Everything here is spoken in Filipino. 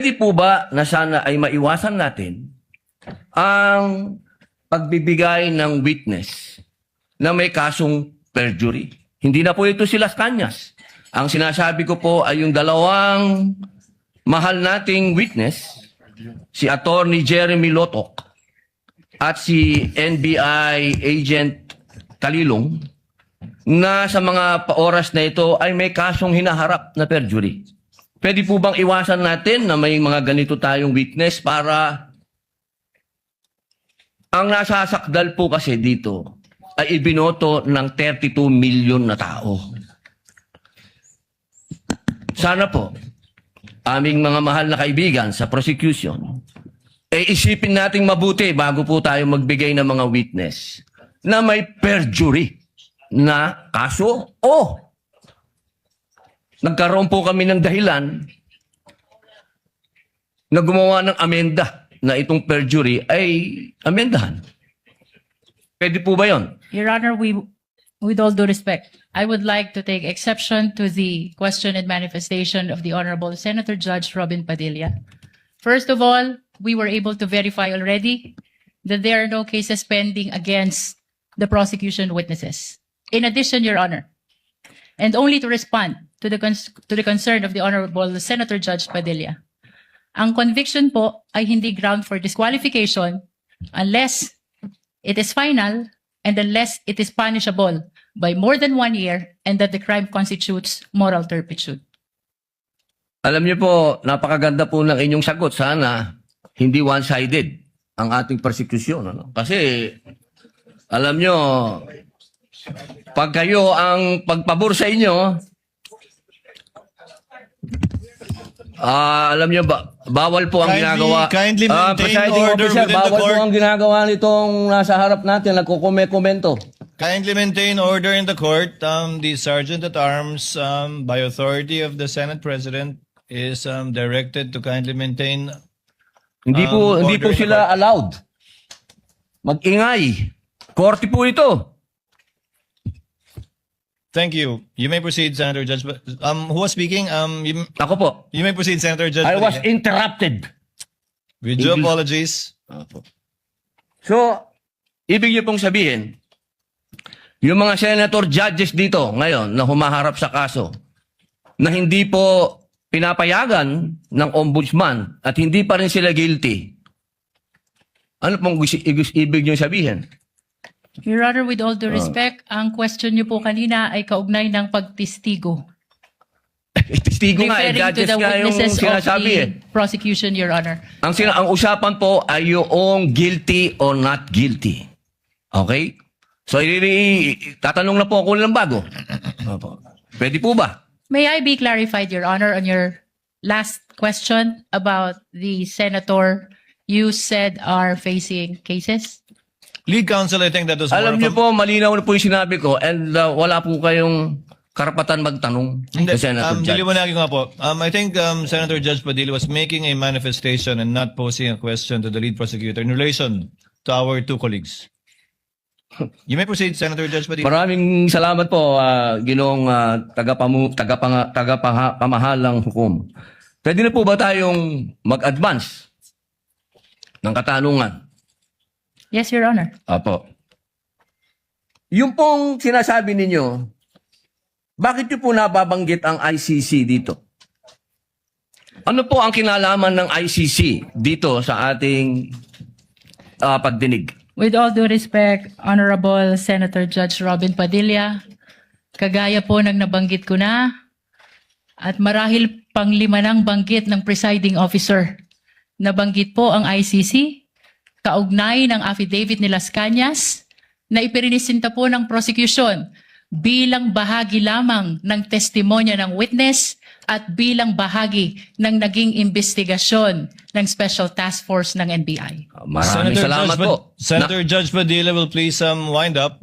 Pwede po ba na sana ay maiwasan natin ang pagbibigay ng witness na may kasong perjury? Hindi na po ito si Las Cañas. Ang sinasabi ko po ay yung dalawang mahal nating witness, si Attorney Jeremy Lotok at si NBI Agent Talilong, na sa mga oras na ito ay may kasong hinaharap na perjury. Pwede po bang iwasan natin na may mga ganito tayong witness para ang nasasakdal po kasi dito ay ibinoto ng 32 million na tao. Sana po, aming mga mahal na kaibigan sa prosecution, isipin nating mabuti bago po tayo magbigay ng mga witness na may perjury na kaso o nagkaroon po kami ng dahilan na gumawa ng amenda na itong perjury ay amendahan. Pwede po ba yun? Your Honor, with all due respect, I would like to take exception to the question and manifestation of the Honorable Senator Judge Robin Padilla. First of all, we were able to verify already that there are no cases pending against the prosecution witnesses. In addition, Your Honor, and only to respond to the concern of the Honorable Senator Judge Padilla, ang conviction po ay hindi ground for disqualification unless it is final and unless it is punishable by more than 1 year and that the crime constitutes moral turpitude. Alam niyo po, napakaganda po ng inyong sagot. Sana hindi one-sided ang ating persecution. Ano? Kasi, alam niyo, pag kayo ang pagpabor sa inyo, alam niyo ba, bawal po ang ginagawa. Kindly maintain Presiding order officer, within the bawal court. po ang ginagawa nitong nasa harap natin, nagkukomento. Kindly maintain order in the court. The Sergeant at Arms, by authority of the Senate President, is directed to kindly maintain. Hindi po order in the sila court. allowed. Mag-ingay. Korte po ito. Thank you. You may proceed, Senator Judge. Who was speaking? Ako po. You may proceed, Senator Judge. I was Padilla. interrupted. With due apologies. So, ibig niyo pong sabihin, yung mga senator judges dito ngayon na humaharap sa kaso, na hindi po pinapayagan ng ombudsman at hindi pa rin sila guilty, ano pong ibig niyo sabihin? Your Honor, with all due respect, ang question niyo po kanina ay kaugnay ng pagtistigo. Testigo nga, Referring to judges the nga yung witnesses of sinasabi the prosecution, Your Honor. Ang usapan po ay yung guilty or not guilty. Okay? So, tatanong na po ako ng bago. Pwede po ba? May I be clarified, Your Honor, on your last question about the senator you said are facing cases? Lead counsel, I think that was Alam more niyo of a- po, malinaw na po yung sinabi ko and wala po kayong karapatan magtanong. Hindi, sa Senator Judge. diliwanagin ko nga po. I think Senator Judge Padilla was making a manifestation and not posing a question to the lead prosecutor in relation to our two colleagues. You may proceed, Senator Judge Padilla. Maraming salamat po, Ginoong tagapamahalang hukom. Pwede na po ba tayong mag-advance ng katanungan? Yes, Your Honor. Apo. Yung pong sinasabi ninyo, bakit niyo po nababanggit ang ICC dito? Ano po ang kinalaman ng ICC dito sa ating pagdinig? With all due respect, Honorable Senator Judge Robin Padilla, kagaya po ng nabanggit ko na, at marahil panglima ng banggit ng presiding officer, nabanggit po ang ICC, kaugnay ng affidavit ni Las Cañas, na ipirinisinta po ng prosecution bilang bahagi lamang ng testimonya ng witness at bilang bahagi ng naging investigasyon ng Special Task Force ng NBI. Maraming salamat po. Senator Judge Padilla will please wind up.